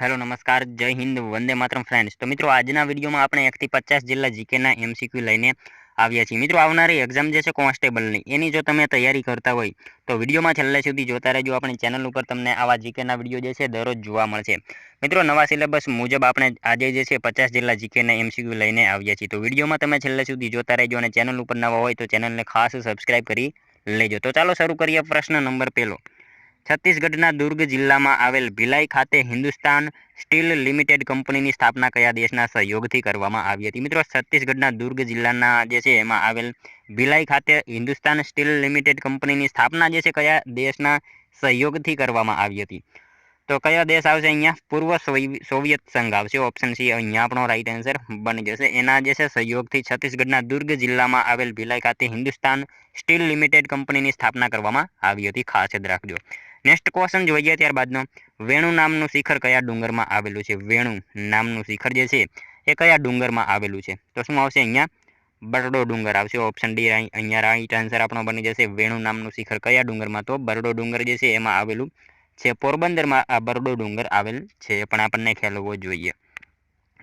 Hello નમસ્કાર જય Hind Vande Mataram friends. તો મિત્રો આજના વિડીયોમાં આપણે 1 થી 50 જિલ્લા જીકેના એમસીક્યુ લઈને આવ્યા છીએ। મિત્રો આવનારી એક્ઝામ જે છે કોન્સ્ટેબલની એની જો તમે તૈયારી કરતા હોય તો વિડીયોમાં છેલ્લે સુધી જોતા રહેજો। આપણી ચેનલ ઉપર તમને આવા જીકેના વિડીયો જે છે દરરોજ જોવા મળશે। મિત્રો નવા સિલેબસ મુજબ આપણે આજે જે છે 50 જિલ્લા જીકેના એમસીક્યુ લઈને આવ્યા છીએ। તો વિડીયોમાં તમે છેલ્લે સુધી જોતા રહેજો અને ચેનલ ઉપર નવા હોય તો ચેનલને ખાસ સબસ્ક્રાઇબ કરી લેજો। તો ચાલો શરૂ કરીએ। પ્રશ્ન નંબર 1। છત્તીસગઢના દુર્ગ જિલ્લામાં આવેલ ભિલાઈ ખાતે હિન્દુસ્તાન સ્ટીલ લિમિટેડ કંપનીની સ્થાપના કયા દેશના સહયોગથી કરવામાં આવી હતી? મિત્રો છત્તીસગઢના દુર્ગ જિલ્લાના જે છે એમાં આવેલ ભિલાઈ ખાતે હિન્દુસ્તાન સ્ટીલ લિમિટેડ કંપનીની સ્થાપના જે છે કયા દેશના સહયોગથી કરવામાં આવી હતી? તો કયો દેશ આવશે અહીંયા? પૂર્વ સોવિયત સંઘ આવશે। ઓપ્શન સી અહીંયા આપણો રાઈટ આન્સર બની જશે। એના જે છે સહયોગથી છત્તીસગઢના દુર્ગ જિલ્લામાં આવેલ ભિલાઈ ખાતે હિન્દુસ્તાન સ્ટીલ લિમિટેડ કંપનીની સ્થાપના કરવામાં આવી હતી, ખાસ યાદ રાખજો। નેક્સ્ટ ક્વેશ્ચન જોઈએ ત્યારબાદનો। વેણુ નામનું શિખર કયા ડુંગરમાં આવેલું છે? વેણુ નામનું શિખર જે છે એ કયા ડુંગરમાં આવેલું છે? તો શું આવશે અહીંયા? બરડો ડુંગર આવશે। ઓપ્શન ડી અહીંયા રાઈટ આન્સર આપણો બની જશે। વેણુ નામનું શિખર કયા ડુંગરમાં? તો બરડો ડુંગર જે છે એમાં આવેલું છે। પોરબંદરમાં આ બરડો ડુંગર આવેલ છે, પણ આપણને ખ્યાલ હોવો જોઈએ।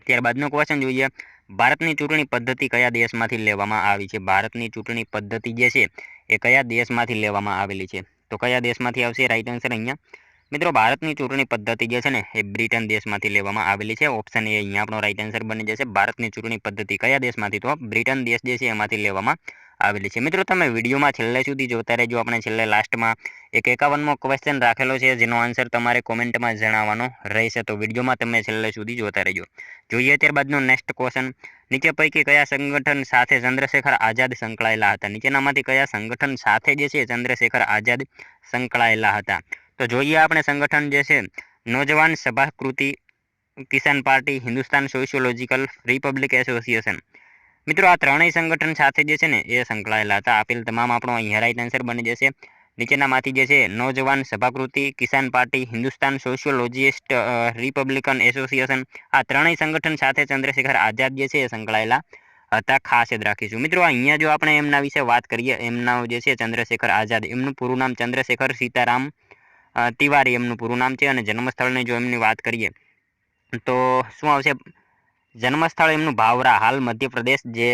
ત્યારબાદનો ક્વેશ્ચન જોઈએ। ભારતની ચૂંટણી પદ્ધતિ કયા દેશમાંથી લેવામાં આવી છે? ભારતની ચૂંટણી પદ્ધતિ જે છે એ કયા દેશમાંથી લેવામાં આવેલી છે? તો કયા દેશમાંથી આવશે રાઈટ આન્સર અહીંયા? મિત્રો ભારતની ચૂંટણી પદ્ધતિ જે છે ને એ બ્રિટન દેશમાંથી લેવામાં આવેલી છે। ઓપ્શન એ અહીંયા આપણો રાઈટ આન્સર બની જશે। ભારતની ચૂંટણી પદ્ધતિ કયા દેશમાંથી? તો બ્રિટન દેશ જે છે એમાંથી લેવામાં આવેલી છે। મિત્રો તમે વિડીયોમાં છેલ્લે સુધી જોતા રહેજો। આપણે છેલ્લે લાસ્ટમાં એક 51મો ક્વેશ્ચન રાખેલો છે જેનો આન્સર તમારે કોમેન્ટમાં જણાવવાનો રહેશે। તો વિડીયોમાં તમે છેલ્લે સુધી જોતા રહેજો। જોઈએ ત્યારબાદનો નેક્સ્ટ ક્વેશ્ચન। નીચે પૈકી કયા સંગઠન સાથે ચંદ્રશેખર આઝાદ સંકળાયેલા હતા? નીચેનામાંથી કયા સંગઠન સાથે જે છે ચંદ્રશેખર આઝાદ સંકળાયેલા હતા? તો જોઈએ આપણે સંગઠન જે છે નौजवान સભાકૃતિ, Kisan party, Hindustan sociological republic association. મિત્રો આ ત્રણેય સંગઠન સાથે જે છે ને એ સંકળાયેલા હતા। આપેલ તમામ આપણો અહીંયા રાઈટ આન્સર બની જશે। નીચેનામાંથી જે છે નौजवान સભાકૃતિ, Kisan party, Hindustan સોશિયોલોજીસ્ટ Republican association, આ ત્રણેય સંગઠન સાથે ચંદ્રશેખર આઝાદ જે છે એ સંકળાયેલા હતા, ખાસ યાદ રાખીશું। મિત્રો અહીંયા જો આપણે એમના વિશે વાત કરીએ, એમના જે છે ચંદ્રશેખર આઝાદ, એમનું પૂરું નામ ચંદ્રશેખર સીતારામ તિવારી એમનું પૂરું નામ છે। અને જન્મસ્થળની જો એમની વાત કરીએ તો શું આવશે? જન્મસ્થળ એમનું ભાવરા, હાલ મધ્યપ્રદેશ જે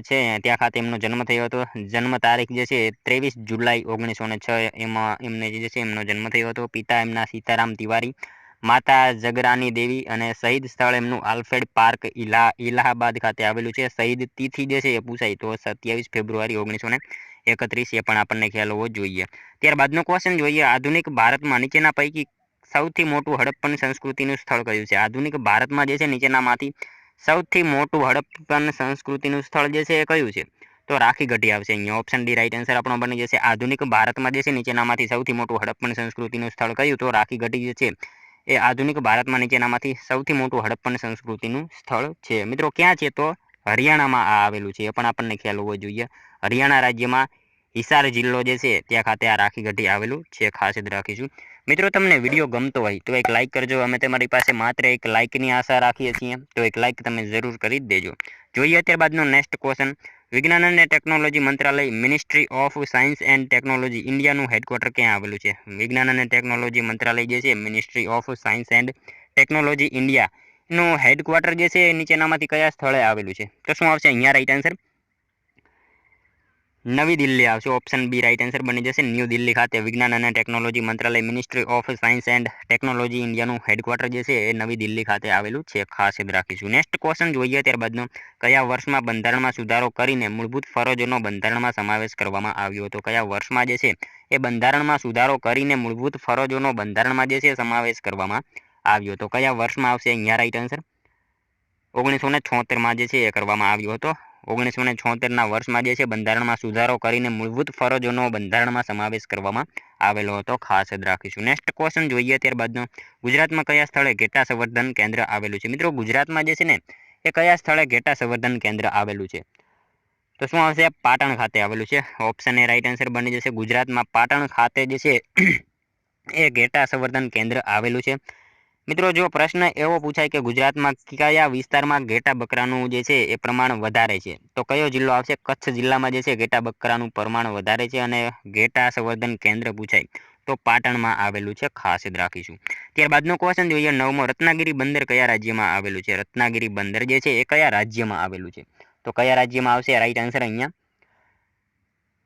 છે ત્યાં ખાતે એમનો જન્મ થયો હતો। જન્મ તારીખ જે છે 23 જુલાઈ 1906 એમાં એમને જે છે એમનો જન્મ થયો હતો। પિતા એમના સીતારામ તિવારી, માતા જગરાની દેવી, અને શહીદ સ્થળ એમનું આલ્ફ્રેડ પાર્ક ઇલાહાબાદ ખાતે આવેલું છે। શહીદ તિથિ જે છે એ પૂછાય તો 27 ફેબ્રુઆરી 1931, એ પણ આપણને ખ્યાલ હોવો જોઈએ। ત્યારબાદનો ક્વેશ્ચન જોઈએ। આધુનિક ભારતમાં નીચેના પૈકી સૌથી મોટું હડપ્પન સંસ્કૃતિનું સ્થળ કયું છે? આધુનિક ભારતમાં જે છે નીચેનામાંથી સૌથી મોટું હડપ્પન સંસ્કૃતિનું સ્થળ જે છે એ કયું છે? તો રાખી ગઢી આવશે અહીંયા। ઓપ્શન ડી રાઈટ આન્સર આપણો બની જશે। આધુનિક ભારતમાં જે છે નીચેનામાંથી સૌથી મોટું હડપ્પન સંસ્કૃતિનું સ્થળ કયું? તો રાખી ગઢી જે છે એ આધુનિક ભારતમાં નીચેનામાંથી સૌથી મોટું હડપ્પન સંસ્કૃતિનું સ્થળ છે। મિત્રો ક્યાં છે? તો હરિયાણામાં આ આવેલું છે, એ પણ આપણને ખ્યાલ હોવો જોઈએ। હરિયાણા રાજ્યમાં હિસાર જિલ્લો જે છે ત્યાં ખાતે આ રાખી ગઢી આવેલું છે, ખાસ યાદ રાખીશું। મિત્રો તમને વિડીયો ગમતો હોય તો એક લાઇક કરજો। અમે તમારી પાસે માત્ર એક લાઇકની આશા રાખીએ છીએ, તો એક લાઇક તમે જરૂર કરી જ દેજો। જોઈએ ત્યારબાદનો નેક્સ્ટ ક્વેશ્ચન। વિજ્ઞાન અને ટેકનોલોજી મંત્રાલય, ministry of science and technology, ઇન્ડિયાનું હેડક્વાર્ટર ક્યાં આવેલું છે? વિજ્ઞાન અને ટેકનોલોજી મંત્રાલય જે છે, ministry of science and technology ઇન્ડિયાનું હેડક્વાર્ટર જે છે એ નીચેનામાંથી કયા સ્થળે આવેલું છે? તો શું આવશે અહીંયા રાઈટ આન્સર? નવી દિલ્હી આવશે। ઓપ્શન બી રાઈટ આન્સર બની જશે। ન્યૂ દિલ્હી ખાતે વિજ્ઞાન અને ટેકનોલોજી મંત્રાલય, ministry of science and technology ઇન્ડિયાનું હેડક્વાર્ટર જે છે એ નવી દિલ્હી ખાતે આવેલું છે, ખાસ યાદ રાખીશું। નેક્સ્ટ ક્વેશ્ચન જોઈએ ત્યારબાદનો। કયા વર્ષમાં બંધારણમાં સુધારો કરીને મૂળભૂત ફરજોનો બંધારણમાં સમાવેશ કરવામાં આવ્યો હતો? કયા વર્ષમાં જે છે એ બંધારણમાં સુધારો કરીને મૂળભૂત ફરજોનો બંધારણમાં જે છે સમાવેશ કરવામાં આવ્યો હતો? કયા વર્ષમાં આવશે અહીંયા રાઈટ આન્સર? 1976માં જે છે એ કરવામાં આવ્યો હતો। 1976ના વર્ષમાં જે છે બંધારણમાં સુધારો કરીને મૂળભૂત ફરજોનો બંધારણમાં સમાવેશ કરવામાં આવેલો હતો, ખાસ યાદ રાખીશું। નેક્સ્ટ ક્વેશ્ચન જોઈએ ત્યારબાદનો। ગુજરાતમાં કયા સ્થળે ઘેટા સંવર્ધન કેન્દ્ર આવેલું છે? મિત્રો ગુજરાતમાં જે છે ને એ કયા સ્થળે ઘેટા સંવર્ધન કેન્દ્ર આવેલું છે? તો શું આવશે? પાટણ ખાતે આવેલું છે। ઓપ્શન એ રાઈટ આન્સર બની જશે। ગુજરાતમાં પાટણ ખાતે જે છે એ ઘેટા સંવર્ધન કેન્દ્ર આવેલું છે। મિત્રો જો પ્રશ્ન એવો પૂછાય કે ગુજરાતમાં કયા વિસ્તારમાં ઘેટા બકરાનું જે છે એ પ્રમાણ વધારે છે, તો કયો જિલ્લો આવશે? કચ્છ જિલ્લામાં જે છે ઘેટા બકરાનું પ્રમાણ વધારે છે અને ઘેટા સંવર્ધન કેન્દ્ર પૂછાય તો પાટણમાં આવેલું છે, ખાસ યાદ રાખીશું। ત્યારબાદનો ક્વેશ્ચન જોઈએ 9મો, રત્નાગિરી બંદર કયા રાજ્યમાં આવેલું છે? રત્નાગિરી બંદર જે છે એ કયા રાજ્યમાં આવેલું છે? તો કયા રાજ્યમાં આવશે રાઈટ આન્સર અહીંયા?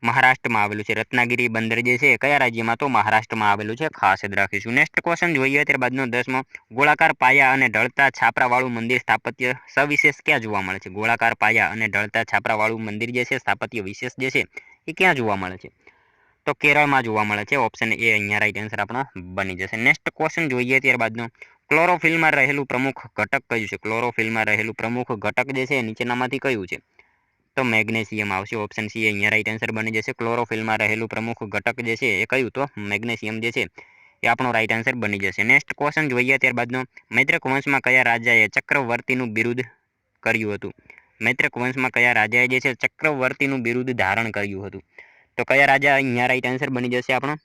મહારાષ્ટ્રમાં આવેલું છે। રત્નાગિરી બંદર જે છે એ કયા રાજ્યમાં? તો મહારાષ્ટ્રમાં આવેલું છે, ખાસ યાદ રાખીશું। નેક્સ્ટ ક્વેશ્ચન જોઈએ ત્યારબાદનો 10મો, ગોળાકાર પાયા અને ઢળતા છાપરાવાળું મંદિર સ્થાપત્ય સવિશેષ ક્યાં જોવા મળે છે? ગોળાકાર પાયા અને ઢળતા છાપરાવાળું મંદિર જે છે સ્થાપત્ય વિશેષ જે છે એ ક્યાં જોવા મળે છે? તો કેરળમાં જોવા મળે છે। ઓપ્શન એ અહીંયા રાઈટ આન્સર આપણો બની જશે। નેક્સ્ટ ક્વેશ્ચન જોઈએ ત્યારબાદનો, ક્લોરોફિલમાં રહેલું પ્રમુખ ઘટક કયું છે? ક્લોરોફિલમાં રહેલું પ્રમુખ ઘટક જે છે નીચેનામાંથી કયું છે? તો મેગ્નેશિયમ આવશે। ઓપ્શન સી અહીંયા રાઈટ આન્સર બની જશે। ક્લોરોફિલમાં રહેલું પ્રમુખ ઘટક જે છે એ કયું? તો મેગ્નેશિયમ જે છે એ આપણો રાઈટ આન્સર બની જશે। નેક્સ્ટ ક્વેશ્ચન જોઈએ ત્યારબાદનો, મૈત્રક વંશમાં કયા રાજાએ ચક્રવર્તીનું બિરુદ કર્યું હતું? મૈત્રક વંશમાં કયા રાજાએ જે છે ચક્રવર્તીનું બિરુદ ધારણ કર્યું હતું? તો કયા રાજા? અહીંયા રાઈટ આન્સર બની જશે આપણો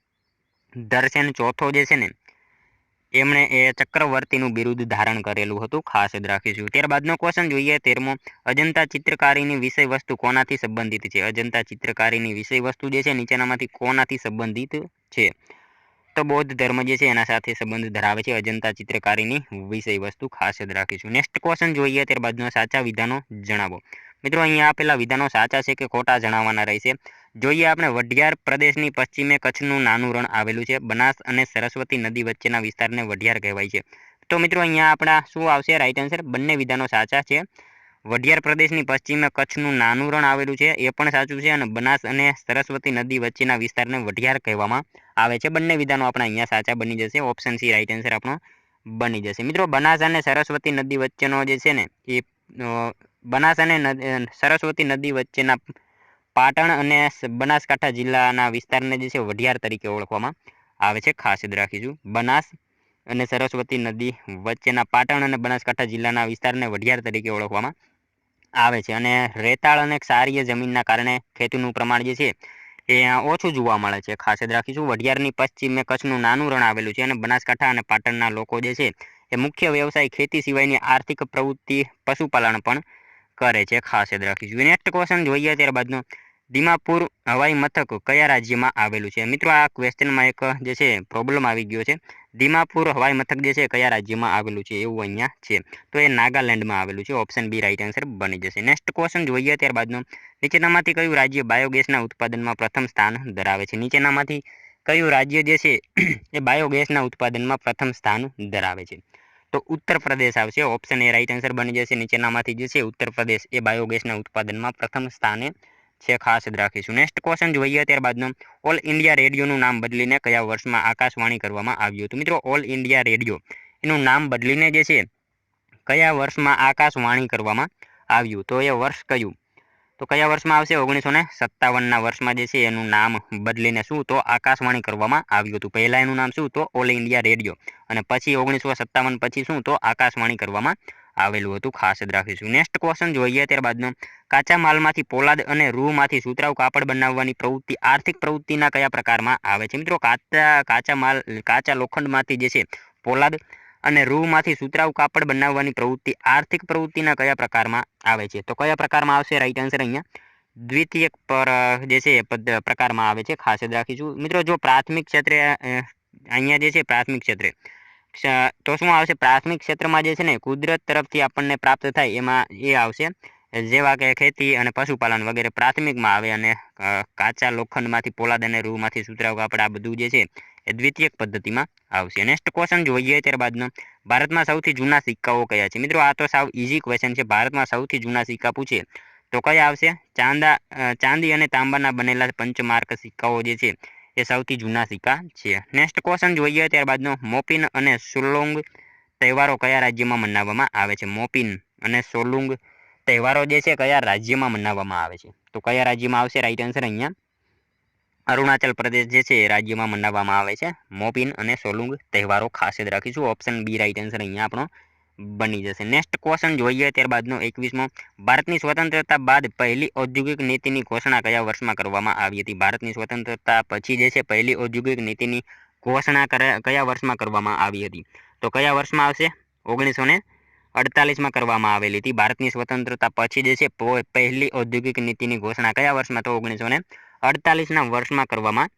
ધરસેન ચોથો જે છે ને એમણે એ ચક્રવર્તીનું બિરુદ ધારણ કરેલું હતું, ખાસ યાદ રાખીશું। ત્યારબાદનો ક્વેશ્ચન જોઈએ 13મો, અજંતા ચિત્રકારીની વિષય વસ્તુ કોનાથી સંબંધિત છે? અજંતા ચિત્રકારીની વિષય વસ્તુ જે છે નીચેનામાંથી કોનાથી સંબંધિત છે? તો બૌદ્ધ ધર્મ જે છે એના સાથે સંબંધ ધરાવે છે અજંતા ચિત્રકારીની વિષય વસ્તુ, ખાસ યાદ રાખીશું। નેક્સ્ટ ક્વેશ્ચન જોઈએ ત્યારબાદનો, સાચા વિધાનો જણાવો। મિત્રો અહીંયા આપેલા વિધાનો સાચા છે કે ખોટા જણાવવાના રહેશે। જોઈએ આપણે, વઢિયાર પ્રદેશની પશ્ચિમે કચ્છનું નાનું રણ આવેલું છે। બનાસ અને સરસ્વતી નદી વચ્ચેના વિસ્તારને વઢિયાર કહેવાય છે। તો મિત્રો અહીંયા આપણા શું આવશે રાઈટ આન્સર? બંને વિધાનો સાચા છે। વઢિયાર પ્રદેશની પશ્ચિમે કચ્છનું નાનું રણ આવેલું છે એ પણ સાચું છે, અને બનાસ અને સરસ્વતી નદી વચ્ચેના વિસ્તારને વઢિયાર કહેવામાં આવે છે। બંને વિધાનો આપણા અહીંયા સાચા બની જશે। ઓપ્શન સી રાઈટ આન્સર આપણો બની જશે। મિત્રો બનાસ અને સરસ્વતી નદી વચ્ચેનો જે છે ને એ બનાસ અને સરસ્વતી નદી વચ્ચેના પાટણ અને બનાસકાંઠા જિલ્લાના વિસ્તારને જે છે વઢિયાર તરીકે ઓળખવામાં આવે છે, ખાસ યાદ રાખીશું। બનાસ અને સરસ્વતી નદી વચ્ચેના પાટણ અને બનાસકાંઠા જિલ્લાના વિસ્તારને વઢિયાર તરીકે ઓળખવામાં આવે છે। અને રેતાળ અને ક્ષારીય જમીનના કારણે ખેતીનું પ્રમાણ જે છે એ ઓછું જોવા મળે છે, ખાસ યાદ રાખીશું। વઢિયારની પશ્ચિમે કચ્છનું નાનું રણ આવેલું છે, અને બનાસકાંઠા અને પાટણના લોકો જે છે એ મુખ્ય વ્યવસાય ખેતી સિવાયની આર્થિક પ્રવૃત્તિ પશુપાલન પણ કરે છે, ખાસ યાદ રાખીશું। નેક્સ્ટ ક્વેશ્ચન જોઈએ ત્યારબાદનો, દિમાપુર હવાઈ મથક કયા રાજ્યમાં આવેલું છે? મિત્રો આ ક્વેશ્ચનમાં એક જે છે પ્રોબ્લેમ આવી ગયો છે। દિમાપુર હવાઈ મથક જે છે કયા રાજ્યમાં આવેલું છે એવું અહીંયા છે, તો એ નાગાલેન્ડમાં આવેલું છે। ઓપ્શન બી રાઈટ આન્સર બની જશે। નેક્સ્ટ ક્વેશ્ચન જોઈએ ત્યારબાદનો, નીચેનામાંથી કયું રાજ્ય બાયોગેસના ઉત્પાદનમાં પ્રથમ સ્થાન ધરાવે છે? નીચેનામાંથી કયું રાજ્ય જે છે એ બાયોગેસના ઉત્પાદનમાં પ્રથમ સ્થાન ધરાવે છે? તો ઉત્તર પ્રદેશ આવશે। ઓપ્શન એ રાઈટ આન્સર બની જશે। નીચેનામાંથી જે છે ઉત્તર પ્રદેશ એ બાયોગેસના ઉત્પાદનમાં પ્રથમ સ્થાને છે, ખાસ યાદ રાખીશું। નેક્સ્ટ ક્વેશ્ચન જોઈએ ત્યારબાદનો, ઓલ ઇન્ડિયા રેડિયોનું નામ બદલીને કયા વર્ષમાં આકાશવાણી કરવામાં આવ્યું હતું? મિત્રો ઓલ ઇન્ડિયા રેડિયો એનું નામ બદલીને જે છે કયા વર્ષમાં આકાશવાણી કરવામાં આવ્યું? તો એ વર્ષ કયું? તો કયા વર્ષમાં આવશે? 1957ના વર્ષમાં જે છે એનું નામ બદલીને શું? તો આકાશવાણી કરવામાં આવ્યું હતું। પહેલાં એનું નામ શું? તો ઓલ ઇન્ડિયા રેડિયો, અને પછી 1957 પછી શું? તો આકાશવાણી કરવામાં આવેલું હતું, ખાસ યાદ રાખીશું। નેક્સ્ટ ક્વેશ્ચન જોઈએ ત્યારબાદનો, કાચા માલમાંથી પોલાદ અને રૂમાંથી સુતરાઉ કાપડ બનાવવાની પ્રવૃત્તિ આર્થિક પ્રવૃત્તિના કયા પ્રકારમાં આવે છે? મિત્રો કાચા લોખંડમાંથી જે છે પોલાદ અને રૂમાંથી સુતરાઉ કાપડ બનાવવાની પ્રવૃત્તિ આર્થિક પ્રવૃત્તિના કયા પ્રકારમાં આવે છે? તો કયા પ્રકારમાં આવશે રાઈટ આન્સર અહીંયા? દ્વિતીયક પર જે છે પ્રકારમાં આવે છે, ખાસ યાદ રાખીશું। મિત્રો જો પ્રાથમિક ક્ષેત્રે અહીંયા જે છે પ્રાથમિક ક્ષેત્રે તો શું આવશે? પ્રાથમિક ક્ષેત્રમાં જે છે ને કુદરત તરફથી આપણને પ્રાપ્ત થાય એમાં એ આવશે, જેવા કે ખેતી અને પશુપાલન વગેરે પ્રાથમિકમાં આવે, અને કાચા લોખંડમાંથી પોલાદ અને રૂમાંથી સુતરાઉ કાપડ આ બધું જે છે એ દ્વિતીયક પદ્ધતિમાં આવશે। નેક્સ્ટ ક્વેશ્ચન જોઈએ ત્યારબાદનો, ભારતમાં સૌથી જૂના સિક્કાઓ કયા છે? મિત્રો આ તો સાવ ઇઝી ક્વેશ્ચન છે। ભારતમાં સૌથી જૂના સિક્કા પૂછે તો કયા આવશે? ચાંદી અને તાંબાના બનેલા પંચમાર્ક સિક્કાઓ જે છે એ સૌથી જૂના સિક્કા છે। નેક્સ્ટ ક્વેશ્ચન જોઈએ ત્યારબાદનો, મોપિન અને સોલુંગ તહેવારો કયા રાજ્યમાં મનાવવામાં આવે છે? મોપિન અને સોલુંગ તહેવારો જે છે કયા રાજ્યમાં મનાવવામાં આવે છે? તો કયા રાજ્યમાં આવશે રાઈટ આન્સર અહીંયા? અરુણાચલ પ્રદેશ જે છે એ રાજ્યમાં મનાવવામાં આવે છે મોપિન અને સોલુંગ તહેવારો, ખાસ યાદ રાખીશું। ઓપ્શન બી રાઈટ આન્સર અહીંયા આપણો બની જશે। નેક્સ્ટ ક્વેશ્ચન જોઈએ ત્યારબાદનો 21મો, ભારતની સ્વતંત્રતા બાદ પહેલી ઔદ્યોગિક નીતિની ઘોષણા કયા વર્ષમાં કરવામાં આવી હતી? ભારતની સ્વતંત્રતા પછી જે છે પહેલી ઔદ્યોગિક નીતિની ઘોષણા કયા વર્ષમાં કરવામાં આવી હતી? તો કયા વર્ષમાં આવશે? 1948માં કરવામાં આવેલી હતી। ભારતની સ્વતંત્રતા પછી જે છે પહેલી ઔદ્યોગિક નીતિની ઘોષણા કયા વર્ષમાં? તો 1948ના વર્ષમાં કરવામાં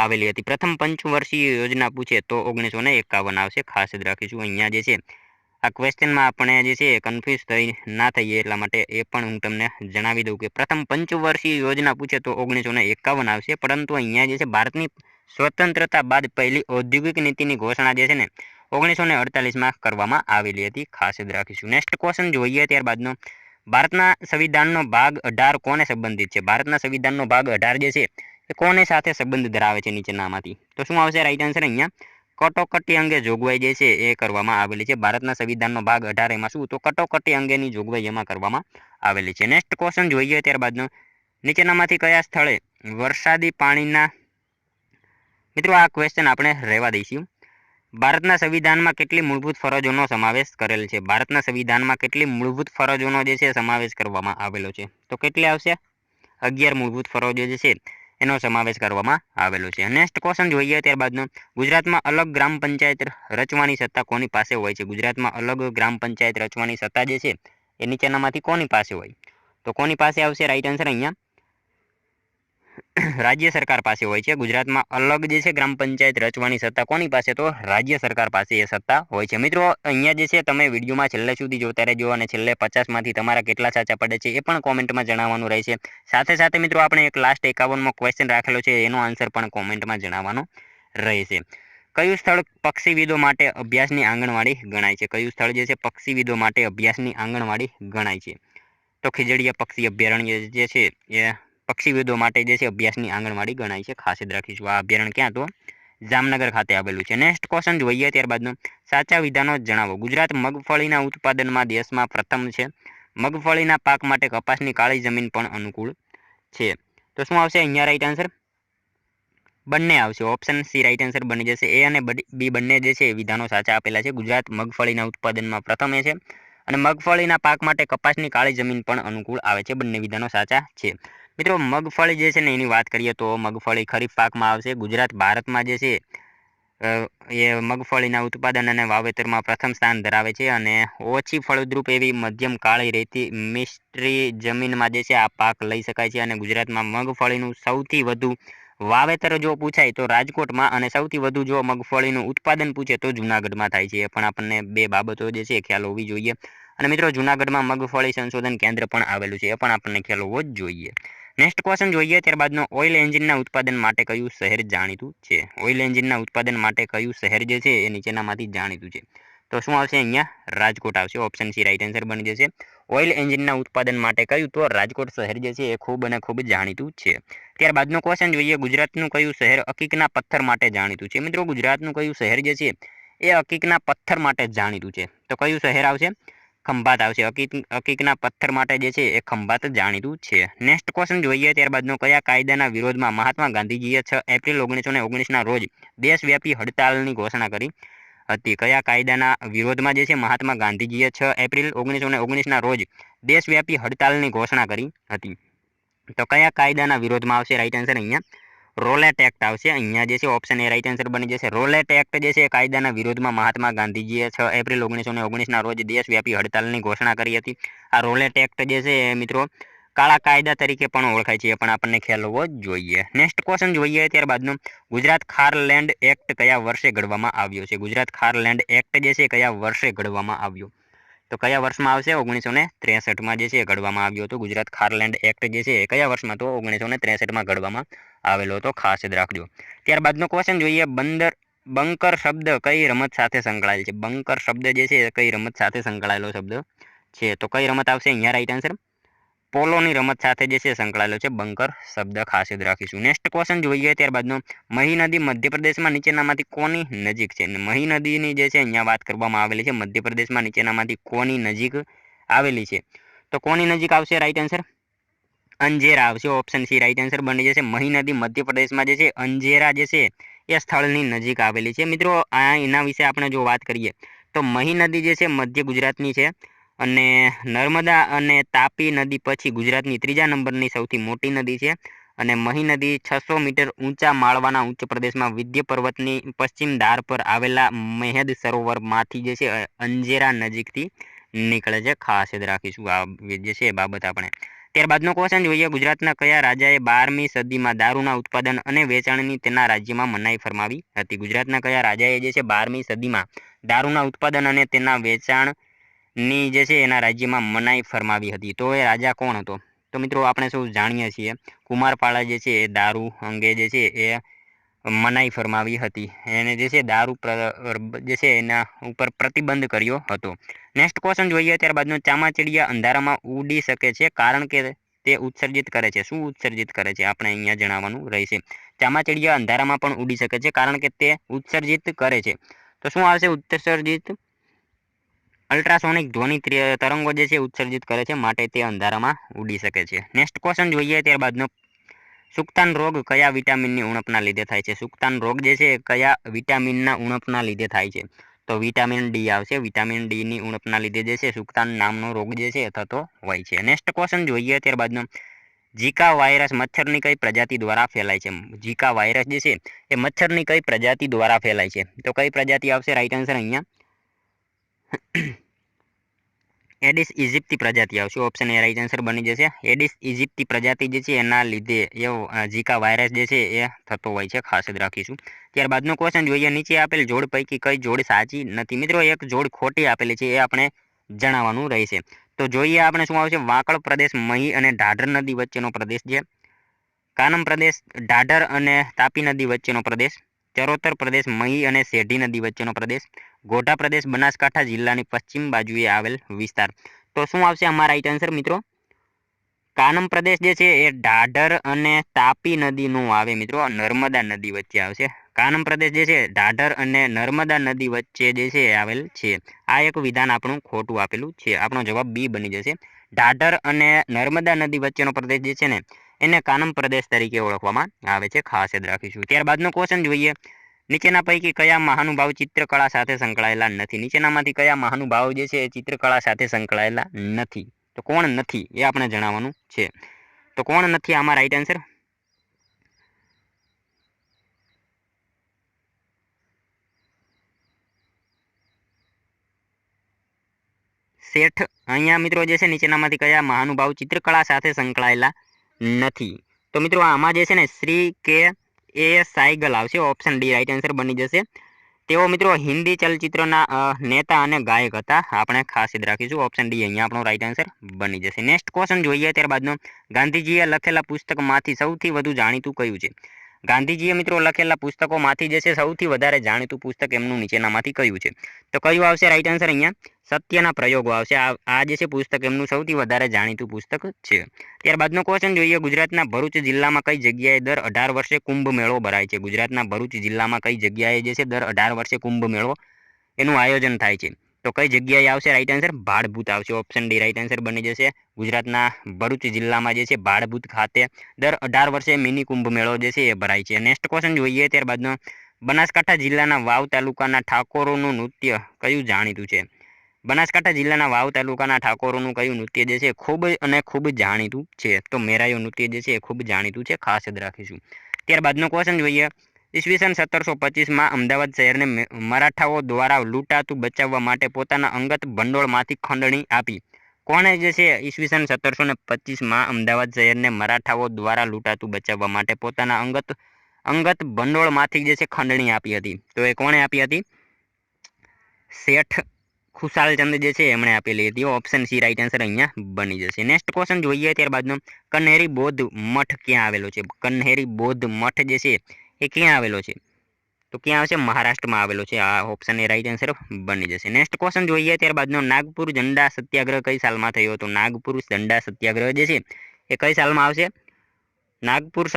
આવેલી હતી। પ્રથમ પંચવર્ષીય યોજના પૂછે તો 1951 આવશે, ખાસ યાદ રાખીશું। અહીંયા જે છે આ ક્વેશ્ચનમાં આપણે જે છે કન્ફ્યુઝ થઈ ના થઈએ એટલા માટે એ પણ હું તમને જણાવી દઉં કે પ્રથમ પંચવર્ષીય યોજના પૂછે તો 1951 આવશે, પરંતુ અહીંયા જે છે ભારતની સ્વતંત્રતા બાદ પહેલી ઔદ્યોગિક નીતિની ઘોષણા જે છે ને 1948માં કરવામાં આવેલી હતી, ખાસ યાદ રાખીશું। નેક્સ્ટ ક્વેશ્ચન જોઈએ ત્યારબાદનો, ભારતના સંવિધાનનો ભાગ 18 કોને સંબંધિત છે? ભારતના સંવિધાનનો ભાગ 18 જે છે એ કોને સાથે સંબંધ ધરાવે છે નીચેનામાંથી? તો શું આવશે રાઈટ આન્સર? અહીંયા કટોકટી અંગે જોગવાઈ જે છે એ કરવામાં આવેલી છે। ભારતના સંવિધાનનો ભાગ 18 એમાં શું? તો કટોકટી અંગેની જોગવાઈ એમાં કરવામાં આવેલી છે। નેક્સ્ટ ક્વેશ્ચન જોઈએ ત્યારબાદનો, નીચેનામાંથી કયા સ્થળે વરસાદી પાણીના, મિત્રો આ ક્વેશ્ચન આપણે રહેવા દઈશું। ભારતના સંવિધાનમાં કેટલી મૂળભૂત ફરજોનો સમાવેશ કરેલ છે? ભારતના સંવિધાનમાં કેટલી મૂળભૂત ફરજોનો જે છે સમાવેશ કરવામાં આવેલો છે? તો કેટલી આવશે? 11 મૂળભૂત ફરજો જે છે એનો સમાવેશ કરવામાં આવેલો છે। નેક્સ્ટ ક્વેશ્ચન જોઈએ ત્યારબાદનો, ગુજરાતમાં અલગ ગ્રામ પંચાયત રચવાની સત્તા કોની પાસે હોય છે? ગુજરાતમાં અલગ ગ્રામ પંચાયત રચવાની સત્તા જે છે એ નીચેનામાંથી કોની પાસે હોય? તો કોની પાસે આવશે રાઈટ આન્સર? અહીંયા રાજ્ય સરકાર પાસે હોય છે। ગુજરાતમાં અલગ જે છે ગ્રામ પંચાયત રચવાની સત્તા કોની પાસે? તો રાજ્ય સરકાર પાસે એ સત્તા હોય છે। મિત્રો અહીંયા જે છે તમે વિડીયોમાં છેલ્લે સુધી જોતા રહેજો અને છેલ્લે 50માંથી તમારા કેટલા સાચા પડે છે એ પણ કોમેન્ટમાં જણાવવાનું રહેશે। સાથે સાથે મિત્રો આપણે એક લાસ્ટ 51મો ક્વેશ્ચન રાખેલો છે, એનો આન્સર પણ કોમેન્ટમાં જણાવવાનો રહેશે। કયું સ્થળ પક્ષીવિદો માટે અભ્યાસની આંગણવાડી ગણાય છે? કયું સ્થળ જે છે પક્ષીવિદો માટે અભ્યાસની આંગણવાડી ગણાય છે? તો ખીજડીયા પક્ષી અભયારણ્ય જે છે એ પક્ષીવિદો માટે જે છે અભ્યાસની આંગણવાડી ગણાય છે, ખાસ યાદ રાખીશું। આ અભયારણ્ય ક્યાં? તો જામનગર ખાતે આવેલું છે। નેક્સ્ટ ક્વેશ્ચન જોઈએ ત્યારબાદનો, સાચા વિધાનો જણાવો। ગુજરાત મગફળીના ઉત્પાદનમાં દેશમાં પ્રથમ છે। મગફળીના પાક માટે કપાસની કાળી જમીન પણ અનુકૂળ છે। તો શું આવશે અહીંયા રાઈટ આન્સર? બંને આવશે, ઓપ્શન સી રાઈટ આન્સર બની જશે। એ અને બી બંને જે છે વિધાનો સાચા આપેલા છે। ગુજરાત મગફળીના ઉત્પાદનમાં પ્રથમ છે અને મગફળીના પાક માટે કપાસની કાળી જમીન પણ અનુકૂળ આવે છે, બંને વિધાનો સાચા છે। મિત્રો મગફળી જે છે ને એની વાત કરીએ તો મગફળી ખરીફ પાકમાં આવશે। ગુજરાત ભારતમાં જે છે એ મગફળીના ઉત્પાદન અને વાવેતરમાં પ્રથમ સ્થાન ધરાવે છે અને ઓછી ફળદ્રુપ એવી મધ્યમ કાળી રેતી મિશ્રી જમીનમાં જે છે આ પાક લઈ શકાય છે। અને ગુજરાતમાં મગફળીનું સૌથી વધુ વાવેતર જો પૂછાય તો રાજકોટમાં, અને સૌથી વધુ જો મગફળીનું ઉત્પાદન પૂછે તો જૂનાગઢમાં થાય છે। એ પણ આપણને બે બાબતો જે છે ખ્યાલ હોવી જોઈએ। અને મિત્રો જૂનાગઢમાં મગફળી સંશોધન કેન્દ્ર પણ આવેલું છે, એ પણ આપણને ખ્યાલ હોવો જ જોઈએ। નેક્સ્ટ ક્વેશ્ચન જોઈએ ત્યારબાદનો, ઓઇલ એન્જિનના ઉત્પાદન માટે કયું શહેર જાણીતું છે? ઓઇલ એન્જિનના ઉત્પાદન માટે કયું શહેર જે છે એ નીચેનામાંથી જાણીતું છે? તો શું આવશે અહીંયા? રાજકોટ આવશે, ઓપ્શન સી રાઈટ આન્સર બની જશે। ઓઇલ એન્જિનના ઉત્પાદન માટે કયું? તો રાજકોટ શહેર જે છે એ ખૂબ અને ખૂબ જાણીતું છે। ત્યારબાદનો ક્વેશ્ચન જોઈએ, ગુજરાતનું કયું શહેર અકીકના પથ્થર માટે જાણીતું છે? મિત્રો ગુજરાતનું કયું શહેર જે છે એ અકીકના પથ્થર માટે જાણીતું છે? તો કયું શહેર આવશે? ખંભાત આવશે। અકીકના પથ્થર માટે જે છે એ ખંભાત જાણીતું છે। નેક્સ્ટ ક્વેશ્ચન જોઈએ ત્યારબાદનો, કયા કાયદાના વિરોધમાં મહાત્મા ગાંધીજીએ 6 એપ્રિલ 1919ના રોજ દેશવ્યાપી હડતાલની ઘોષણા કરી હતી? કયા કાયદાના વિરોધમાં જે છે મહાત્મા ગાંધીજીએ 6 એપ્રિલ 1919ના રોજ દેશવ્યાપી હડતાલની ઘોષણા કરી હતી? તો કયા કાયદાના વિરોધમાં આવશે રાઈટ આન્સર? અહીંયા રોલેટ એક્ટ આવશે। અહીંયા જે છે ઓપ્શન એ રાઈટ આન્સર બની જશે। રોલેટ એક્ટ જે છે કાયદાના વિરોધમાં મહાત્મા ગાંધીજીએ 6 એપ્રિલ 1919ના રોજ દેશવ્યાપી હડતાલની ઘોષણા કરી હતી। આ રોલેટ એક્ટ જે છે મિત્રો કાળા કાયદા તરીકે પણ ઓળખાય છે, એ પણ આપણને ખ્યાલ હોવો જ જોઈએ। નેક્સ્ટ ક્વેશ્ચન જોઈએ ત્યારબાદનો, ગુજરાત ખારલેન્ડ એક્ટ કયા વર્ષે ઘડવામાં આવ્યો છે? ગુજરાત ખારલેન્ડ એક્ટ જે છે કયા વર્ષે ઘડવામાં આવ્યો? તો કયા વર્ષમાં આવશે? 1963માં જે છે ઘડવામાં આવ્યો હતો। ગુજરાત ખારલેન્ડ એક્ટ જે છે કયા વર્ષમાં? તો 1963માં ઘડવામાં આવેલો હતો, ખાસ યાદ રાખજો। ત્યારબાદનો ક્વેશ્ચન જોઈએ, બંકર શબ્દ કઈ રમત સાથે સંકળાયેલ છે? બંકર શબ્દ જે છે કઈ રમત સાથે સંકળાયેલો શબ્દ છે? તો કઈ રમત આવશે અહીંયા રાઈટ આન્સર? પોલોની રમત સાથે જે છે સંકળાયેલો છે બંકર શબ્દ, ખાસ યાદ રાખીશું। નેક્સ્ટ ક્વેશ્ચન જોઈએ ત્યારબાદનો, મહી નદી મધ્યપ્રદેશમાં નીચેનામાંથી કોની નજીક છે? મહી નદીની જે છે અહીંયા વાત કરવામાં આવેલી છે, મધ્યપ્રદેશમાં નીચેનામાંથી કોની નજીક આવેલી છે? તો કોની નજીક આવશે રાઈટ આન્સર? અંજેરા આવશે, ઓપ્શન સી રાઈટ આન્સર બની જશે। મહી નદી મધ્યપ્રદેશમાં જે છે અંજેરા જે છે એ સ્થળની નજીક આવેલી છે। મિત્રો એના વિશે આપણે જો વાત કરીએ તો મહી નદી જે છે મધ્ય ગુજરાતની છે અને નર્મદા અને તાપી નદી પછી ગુજરાતની 3જા નંબરની સૌથી મોટી નદી છે। અને મહી નદી 600 મીટર ઊંચા માળવાના ઉચ્ચ પ્રદેશમાં વિંધ્ય પર્વતની પશ્ચિમ ધાર પર આવેલા મહેદ સરોવરમાંથી જે છે અંજેરા નજીકથી નીકળે છે, ખાસ યાદ રાખીશું આ જે છે બાબત આપણે। ત્યારબાદનો ક્વેશ્ચન જોઈએ, ગુજરાતના કયા રાજાએ 12મી સદીમાં દારૂના ઉત્પાદન અને વેચાણની તેના રાજ્યમાં મનાઈ ફરમાવી હતી? ગુજરાતના કયા રાજાએ જે છે 12મી સદીમાં દારૂના ઉત્પાદન અને તેના વેચાણની જે છે એના રાજ્યમાં મનાઈ ફરમાવી હતી? તો એ રાજા કોણ હતો? તો મિત્રો આપણે સૌ જાણીએ છીએ કુમારપાળા જે છે એ દારૂ અંગે જે છે એ મનાઈ ફરમાવી હતી. એને જે છે દારૂ જે છે એના ઉપર પ્રતિબંધ કર્યો હતો. નેક્સ્ટ ક્વેશ્ચન જોઈએ, ત્યારબાદનો ચામાચીડિયા અંધારામાં ઉડી શકે છે કારણ કે તે ઉત્સર્જિત કરે છે. શું ઉત્સર્જિત કરે છે? આપણે અહીંયા જણાવવાનું રહેશે. ચામાચીડિયા અંધારામાં પણ ઉડી શકે છે કારણ કે તે ઉત્સર્જિત કરે છે. તો શું આવશે? ઉત્સર્જિત અલ્ટ્રાસોનિક ધ્વનિ તરંગો જે છે ઉત્સર્જિત કરે છે, માટે તે અંધારામાં ઉડી શકે છે. નેક્સ્ટ ક્વેશ્ચન જોઈએ, ત્યારબાદનો સુક્તાન રોગ કયા વિટામિનની ઉણપના લીધે થાય છે? સુક્તાન રોગ જે છે કયા વિટામિનના ઉણપના લીધે થાય છે? તો વિટામિન ડી આવશે. વિટામિન ડીની ઉણપના લીધે જે છે સુક્તાન નામનો રોગ જે છે થતો હોય છે. નેક્સ્ટ ક્વેશ્ચન જોઈએ, ત્યારબાદનો ઝીકા વાયરસ મચ્છરની કઈ પ્રજાતિ દ્વારા ફેલાય છે? ઝીકા વાયરસ જે છે એ મચ્છરની કઈ પ્રજાતિ દ્વારા ફેલાય છે? તો કઈ પ્રજાતિ આવશે? રાઈટ આન્સર અહીંયા એડિસ ઇજિપ્તી પ્રજાતિ આવશે. ઓપ્શન એ રાઈટ આન્સર બની જશે. એડિસ ઇજિપ્તી પ્રજાતિ જે છે એના લીધે એવો ઝીકા વાયરસ જે છે એ થતો હોય છે, ખાસ જ રાખીશું. ત્યારબાદનો ક્વેશ્ચન જોઈએ, નીચે આપેલ જોડ પૈકી કઈ જોડ સાચી નથી? મિત્રો એક જોડ ખોટી આપેલી છે, એ આપણે જણાવવાનું રહેશે. તો જોઈએ આપણે શું આવશે? વાંકળ પ્રદેશ મહી અને ઢાઢર નદી વચ્ચેનો પ્રદેશ છે. કાનમ પ્રદેશ ઢાઢર અને તાપી નદી વચ્ચેનો પ્રદેશ. ચરોતર પ્રદેશ મહી અને સેઢી નદી વચ્ચેનો પ્રદેશ. ગોઢા પ્રદેશ બનાસકાંઠા જિલ્લાની પશ્ચિમ બાજુએ આવેલ વિસ્તાર. તો શું આવશે આમાં રાઈટ આન્સર મિત્રો? કાનમ પ્રદેશ જે છે એ ઢાઢર અને તાપી નદીનું આવે મિત્રો, નર્મદા નદી વચ્ચે આવશે. કાનમ પ્રદેશ જે છે ઢાઢર અને નર્મદા નદી વચ્ચે જે છે આવેલ છે. આ એક વિધાન આપણું ખોટું આપેલું છે. આપણો જવાબ બી બની જશે. ઢાઢર અને નર્મદા નદી વચ્ચેનો પ્રદેશ જે છે ને એને કાનમ પ્રદેશ તરીકે ઓળખવામાં આવે છે, ખાસ યાદ રાખીશું. ત્યારબાદનો ક્વેશ્ચન જોઈએ, નીચેના પૈકી કયા મહાનુભાવ ચિત્રકળા સાથે સંકળાયેલા નથી? નીચેનામાંથી કયા મહાનુભાવ જે છે એ ચિત્રકળા સાથે સંકળાયેલા નથી? તો કોણ નથી એ આપણે જણાવવાનું છે. તો કોણ નથી આમાં રાઈટ આન્સર? શેઠ. અહીંયા મિત્રો જે છે નીચેનામાંથી કયા મહાનુભાવ ચિત્રકળા સાથે સંકળાયેલા નથી? તો મિત્રો આમાં જે છે ને શ્રી કે એ સાયગલ આવશે. ઓપ્શન ડી રાઈટ આન્સર બની જશે. તેઓ મિત્રો હિન્દી ચલચિત્રના નેતા અને ગાયક હતા. આપણે ખાસ યાદ રાખીશું. ઓપ્શન ડી અહીંયા આપણો રાઈટ આન્સર બની જશે. નેક્સ્ટ ક્વેશ્ચન જોઈએ, ત્યારબાદનો ગાંધીજીએ લખેલા પુસ્તકમાંથી સૌથી વધુ જાણીતું કયું છે? ગાંધીજીએ મિત્રો લખેલા પુસ્તકોમાંથી જે છે સૌથી વધારે જાણીતું પુસ્તક એમનું નીચેનામાંથી કયું છે? તો કયું આવશે રાઈટ આન્સર અહીંયા? સત્યના પ્રયોગો આવશે. આ જે છે પુસ્તક એમનું સૌથી વધારે જાણીતું પુસ્તક છે. ત્યારબાદનો ક્વેશ્ચન જોઈએ, ગુજરાતના ભરૂચ જિલ્લામાં કઈ જગ્યાએ દર 18 વર્ષે કુંભ મેળો ભરાય છે? ગુજરાતના ભરૂચ જિલ્લામાં કઈ જગ્યાએ જે છે દર 18 વર્ષે કુંભ મેળો એનું આયોજન થાય છે? તો કઈ જગ્યાએ આવશે રાઈટ આન્સર? ભાડભૂત આવશે. ઓપ્શન ડી રાઈટ આન્સર બની જશે. ગુજરાતના ભરૂચ જિલ્લામાં જે છે ભાડભૂત ખાતે દર 18 વર્ષે મિની કુંભ મેળો જે છે એ ભરાય છે. નેક્સ્ટ ક્વેશ્ચન જોઈએ, ત્યારબાદનો બનાસકાંઠા જિલ્લાના વાવ તાલુકાના ઠાકોરોનું નૃત્ય કયું જાણીતું છે? બનાસકાંઠા જિલ્લાના વાવ તાલુકાના ઠાકોરોનું કયું નૃત્ય જે છે ખૂબ અને ખૂબ જાણીતું છે? તો મેરાયો નૃત્ય જે છે એ ખૂબ જાણીતું છે, ખાસ યાદ રાખીશું. ત્યારબાદનો ક્વેશ્ચન જોઈએ, ઈસવીસન 1725માં અમદાવાદ શહેરને મરાઠાઓ દ્વારા લૂંટાતું બચાવવા માટે પોતાના અંગત ભંડોળમાંથી ખંડણી આપી. કોણે જે છે ઈસવીસન 1725માં અમદાવાદ શહેરને મરાઠાઓ દ્વારા લૂંટાતું બચાવવા માટે પોતાના અંગત ભંડોળમાંથી જે છે ખંડણી આપી હતી? તો એ કોણે આપી હતી? શેઠ ખુશાલચંદ જે છે એમણે આપેલી હતી. ઓપ્શન સી રાઈટ આન્સર અહીંયા બની જશે. નેક્સ્ટ ક્વેશ્ચન જોઈએ, ત્યારબાદનો કન્હેરી બૌદ્ધ મઠ ક્યાં આવેલો છે? કન્હેરી બૌદ્ધ મઠ જે છે એ ક્યાં આવેલો છે? તો ક્યાં આવશે? મહારાષ્ટ્રમાં આવેલો છે. આ ઓપ્શન એ રાઈટ આન્સર બની જશે. નેક્સ્ટ ક્વેશ્ચન જોઈએ, ત્યારબાદનો નાગપુર ઝંડા સત્યાગ્રહ કઈ સાલમાં થયો હતો? નાગપુર ઝંડા સત્યાગ્રહ જે છે એ કઈ સાલમાં આવશે? નાગપુર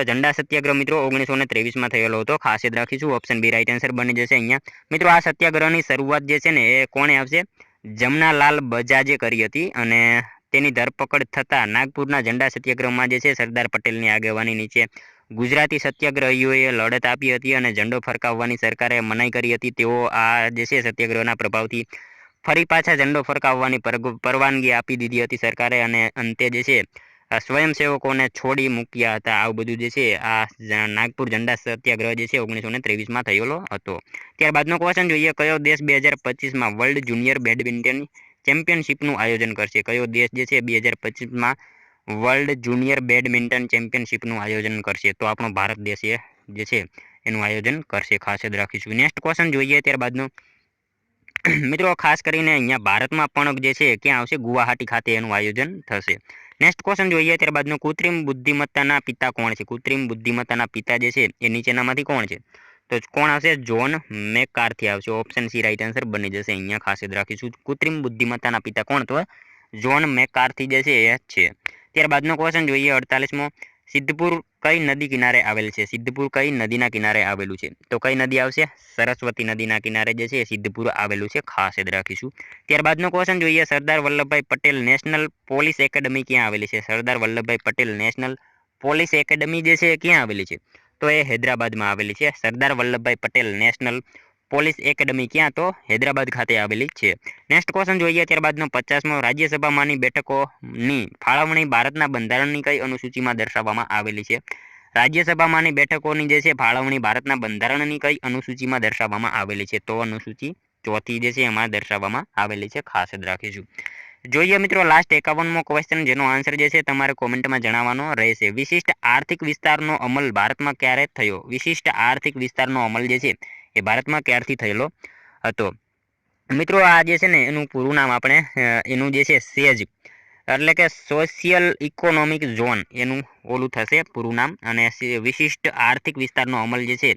ઝંડા સત્યાગ્રહ મિત્રો 1923માં થયેલો હતો, ખાસ યાદ રાખીશું. ઓપ્શન બી રાઈટ આન્સર બની જશે અહીંયા. મિત્રો આ સત્યાગ્રહની શરૂઆત જે છે ને એ કોણે આવશે? જમનાલાલ બજાજે કરી હતી અને તેની ધરપકડ થતાં નાગપુરના ઝંડા સત્યાગ્રહમાં જે છે સરદાર પટેલની આગેવાની નીચે ગુજરાતી સત્યાગ્રહીઓએ લડત આપી હતી અને ઝંડો ફરકાવવાની સરકારે મનાઈ કરી હતી. તેઓ આ જે છે સત્યાગ્રહના પ્રભાવથી ફરી પાછા ઝંડો ફરકાવવાની પરવાનગી આપી દીધી હતી સરકારે અને અંતે જે છે સ્વયંસેવકોને છોડી મૂક્યા હતા. આવું બધું જે છે આ નાગપુર ઝંડા સત્યાગ્રહ જે છે 1923માં થયેલો હતો. ત્યારબાદનો ક્વેશ્ચન જોઈએ, કયો દેશ 2025માં વર્લ્ડ જુનિયર બેડમિન્ટન ચેમ્પિયનશિપનું આયોજન કરશે? કયો દેશ જે છે 2025માં વર્લ્ડ જુનિયર બેડમિન્ટન ચેમ્પિયનશિપનું આયોજન કરશે? તો આપણો ભારત દેશ જે છે એનું આયોજન કરશે, ખાસ યાદ રાખીશું. નેક્સ્ટ ક્વેશ્ચન જોઈએ ત્યારબાદનો. મિત્રો ખાસ કરીને અહીંયા ભારતમાં પણ જે છે ક્યાં આવશે? ગુવાહાટી ખાતે એનું આયોજન થશે. નેક્સ્ટ ક્વેશ્ચન જોઈએ ત્યારબાદનો. કૃત્રિમ બુદ્ધિમત્તાના પિતા કોણ છે? કૃત્રિમ બુદ્ધિમત્તાના પિતા જે છે એ નીચેનામાંથી કોણ છે? તો કોણ આવશે? જ્હોન મેકકાર્થી આવશે. ઓપ્શન સી રાઈટ આન્સર બની જશે. અહીંયા ખાસ યાદ રાખીશું. કૃત્રિમ બુદ્ધિમત્તાના પિતા કોણ? તો જ્હોન મેકકાર્થી જે છે એ છે. ત્યારબાદનો ક્વેશ્ચન જોઈએ 48મો. સિદ્ધપુર કઈ નદી કિનારે આવેલ છે? સિદ્ધપુર કઈ નદીના કિનારે આવેલું છે? તો કઈ નદી આવશે? સરસ્વતી નદીના કિનારે જે છે સિદ્ધપુર આવેલું છે, ખાસ યાદ રાખીશું. ત્યારબાદનો ક્વેશ્ચન જોઈએ. Sardar Vallabhbhai Patel national police academy ક્યાં આવેલી છે? Sardar Vallabhbhai Patel national police academy જે છે ક્યાં આવેલી છે? તો એ હૈદરાબાદમાં આવેલી છે. Sardar Vallabhbhai Patel national police academy ક્યાં? તો હૈદરાબાદ ખાતે આવેલી છે. નેક્સ્ટ ક્વેશ્ચન જોઈએ ત્યારબાદનો 50મો. રાજ્યસભામાંની બેઠકોની ફાળવણી ભારતના બંધારણની કઈ અનુસૂચિમાં દર્શાવવામાં આવેલી છે? રાજ્યસભામાંની બેઠકોની જે છે ફાળવણી ભારતના બંધારણની કઈ અનુસૂચિમાં દર્શાવવામાં આવેલી છે? તો અનુસૂચિ ચોથી જે છે એમાં દર્શાવવામાં આવેલી છે, ખાસ યાદ રાખીશું. જોઈએ મિત્રો લાસ્ટ 51મો ક્વેશ્ચન, જેનો આન્સર જે છે તમારે કોમેન્ટમાં જણાવવાનો રહેશે. વિશિષ્ટ આર્થિક વિસ્તારનો અમલ ભારતમાં ક્યારે થયો? વિશિષ્ટ આર્થિક વિસ્તારનો અમલ જે છે એ ભારતમાં ક્યારથી થયેલો હતો? મિત્રો આ જે છે ને એનું પૂરું નામ આપણે એનું જે છે સેજ એટલે કે સોશિયલ ઇકોનોમિક ઝોન એનું ઓલું થશે પૂરું નામ. અને વિશિષ્ટ આર્થિક વિસ્તારનો અમલ જે છે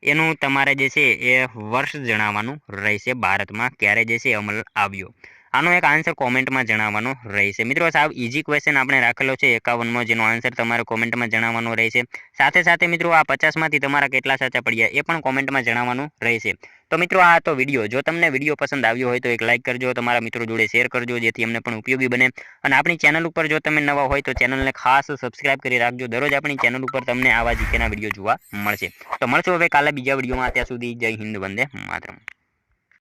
એનું તમારે જે છે એ વર્ષ જણાવવાનું રહેશે, ભારતમાં ક્યારે જે છે અમલ આવ્યો. આનો એક આન્સર કોમેન્ટમાં જણાવવાનો રહેશે. મિત્રો સાવ ઇઝી ક્વેશ્ચન આપણે રાખેલો છે 51મો, જેનો આન્સર તમારે કોમેન્ટમાં જણાવવાનો રહેશે. સાથે સાથે મિત્રો આ 50માંથી તમારા કેટલા સાચા પડ્યા એ પણ કોમેન્ટમાં જણાવવાનું રહેશે. તો મિત્રો આ તો વિડીયો, જો તમને વિડીયો પસંદ આવ્યો હોય તો એક લાઇક કરજો, તમારા મિત્રો જોડે શેર કરજો, જેથી અમને પણ ઉપયોગી બને. અને આપણી ચેનલ ઉપર જો તમે નવા હોય તો ચેનલને ખાસ સબસ્ક્રાઇબ કરી રાખજો. દરરોજ આપણી ચેનલ ઉપર તમને આવા જીકેના વિડીયો જોવા મળશે. તો મળશું હવે કાલે બીજા વિડીયોમાં. ત્યાં સુધી જય હિન્દ, વંદે માતરમ.